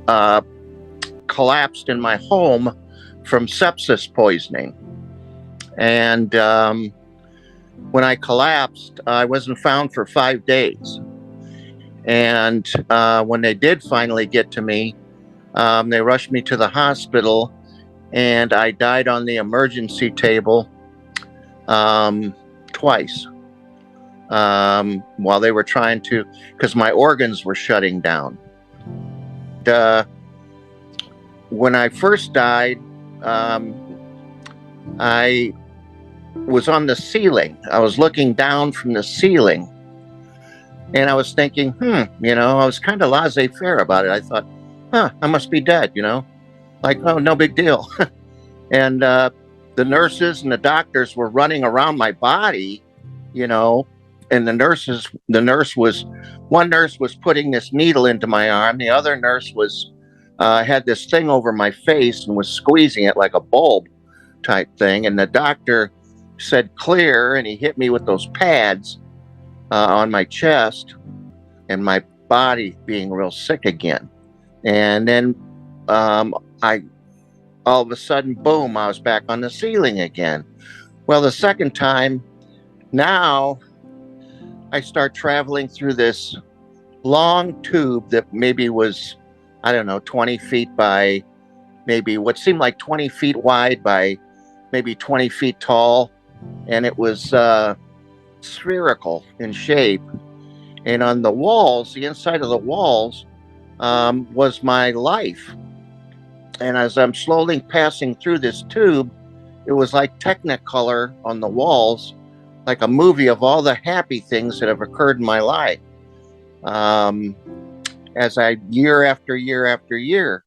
collapsed in my home from sepsis poisoning. And when I collapsed, I wasn't found for 5 days. And when they did finally get to me, they rushed me to the hospital, and I died on the emergency table twice while they were trying to, because my organs were shutting down. When I first died, I was on the ceiling. I was looking down from the ceiling, and I was thinking, I was kind of laissez-faire about it. I thought, I must be dead, like, oh, no big deal. And the nurses and the doctors were running around my body, and one nurse was putting this needle into my arm. The other nurse was had this thing over my face and was squeezing it like a bulb type thing. And the doctor said clear, and he hit me with those pads on my chest, and my body being real sick again. And then all of a sudden, boom, I was back on the ceiling again. Well, the second time, now I start traveling through this long tube that maybe was, 20 feet by maybe what seemed like 20 feet wide by maybe 20 feet tall. And it was spherical in shape. And on the walls, the inside of the walls, was my life. And as I'm slowly passing through this tube, it was like Technicolor on the walls, like a movie of all the happy things that have occurred in my life. As I, year after year after year,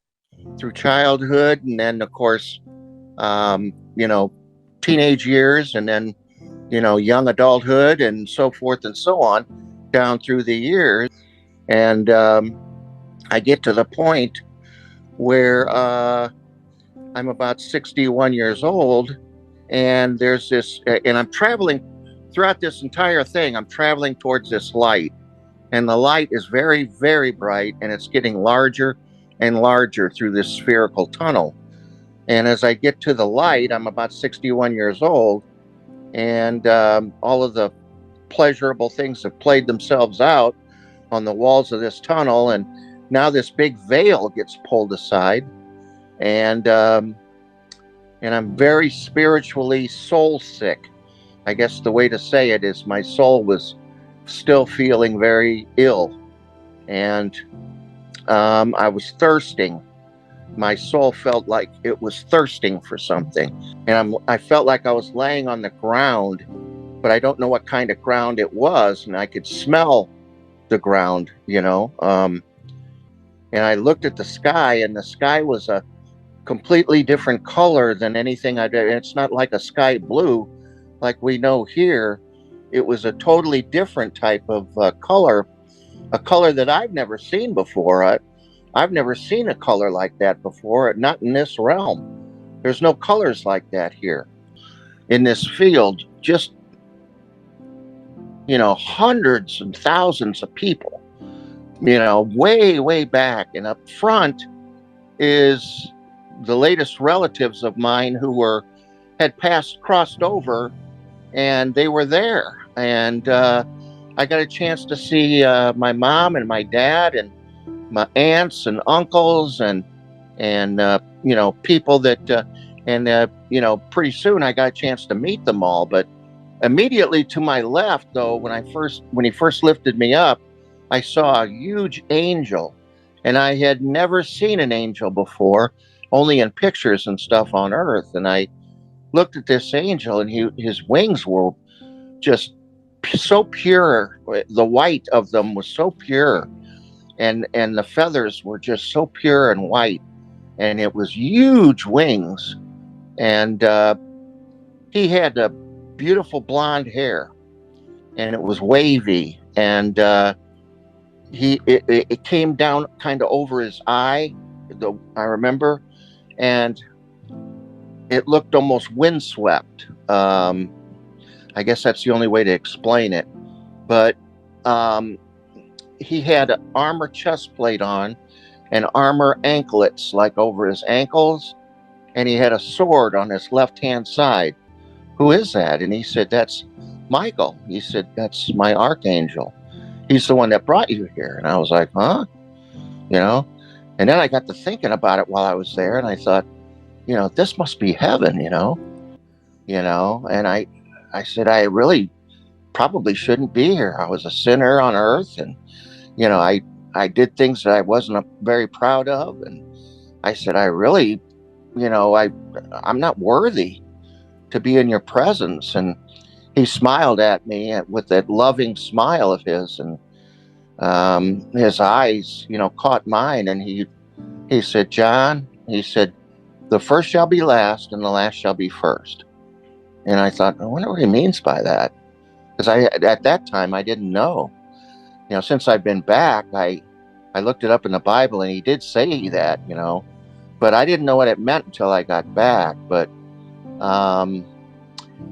through childhood, and then, of course, teenage years, and then, young adulthood, and so forth and so on, down through the years. And I get to the point where I'm about 61 years old, and there's this, and I'm traveling throughout this entire thing, I'm traveling towards this light, and the light is very, very bright, and it's getting larger and larger through this spherical tunnel. And as I get to the light, I'm about 61 years old, and all of the pleasurable things have played themselves out on the walls of this tunnel, and now this big veil gets pulled aside, and I'm very spiritually soul sick. I guess the way to say it is my soul was still feeling very ill, and I was thirsting. My soul felt like it was thirsting for something, and I felt like I was laying on the ground, but I don't know what kind of ground it was, and I could smell the ground, and I looked at the sky, and the sky was a completely different color than anything I'd ever. It's not like a sky blue like we know here. It was a totally different type of color, a color that I've never seen before. I've never seen a color like that before, not in this realm. There's no colors like that here. In this field, just, hundreds and thousands of people. Way, way back. And up front is the latest relatives of mine who had crossed over, and they were there. And I got a chance to see my mom and my dad and my aunts and uncles and people that, pretty soon I got a chance to meet them all. But immediately to my left, though, when he first lifted me up, I saw a huge angel, and I had never seen an angel before, only in pictures and stuff on Earth. And I looked at this angel, and his wings were just so pure. The white of them was so pure, and the feathers were just so pure and white, and it was huge wings. And he had a beautiful blonde hair, and it was wavy, and it came down kind of over his eye, I remember, and it looked almost windswept. I guess that's the only way to explain it. But he had an armor chest plate on, and armor anklets like over his ankles, and he had a sword on his left-hand side. Who is that? And he said, that's Michael. He said, that's my archangel. He's the one that brought you here. And I was like, huh? You know? And then I got to thinking about it while I was there, and I thought, you know, this must be heaven, you know? And I said, I really probably shouldn't be here. I was a sinner on earth, and, you know, I did things that I wasn't very proud of. And I said, I really, you know, I'm not worthy to be in your presence. And he smiled at me with that loving smile of his, and his eyes, you know, caught mine, and he said, John, he said, the first shall be last and the last shall be first. And I thought, I wonder what he means by that. Because at that time, I didn't know. You know, since I've been back, I looked it up in the Bible, and he did say that, you know, but I didn't know what it meant until I got back. But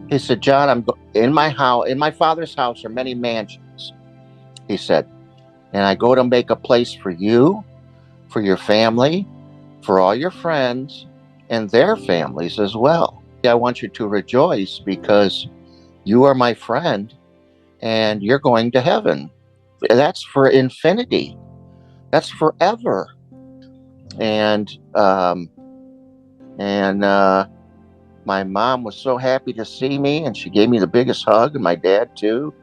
he said, John, in my house, in my Father's house are many mansions, he said, and I go to make a place for you, for your family, for all your friends, and their families as well. I want you to rejoice because you are my friend, and you're going to heaven. That's for infinity. That's forever. And my mom was so happy to see me, and she gave me the biggest hug, and my dad too.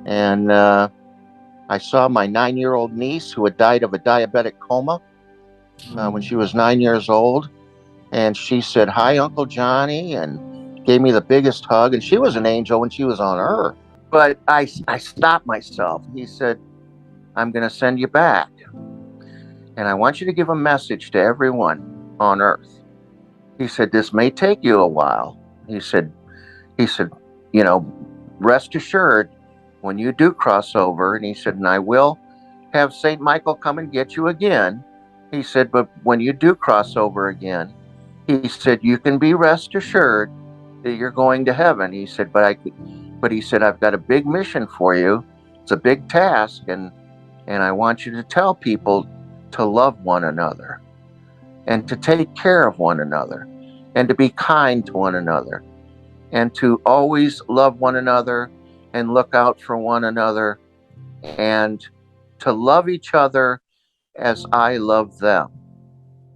And I saw my 9-year-old niece, who had died of a diabetic coma when she was 9 years old. And she said, hi, Uncle Johnny, and gave me the biggest hug. And she was an angel when she was on earth. But I stopped myself. He said, I'm going to send you back. And I want you to give a message to everyone on earth. He said, this may take you a while. He said, you know, rest assured, when you do cross over, and he said, and I will have St. Michael come and get you again. He said, but when you do cross over again, he said, you can be rest assured that you're going to heaven. He said, but he said, I've got a big mission for you. It's a big task, and I want you to tell people to love one another, and to take care of one another, and to be kind to one another, and to always love one another and look out for one another, and to love each other as I love them.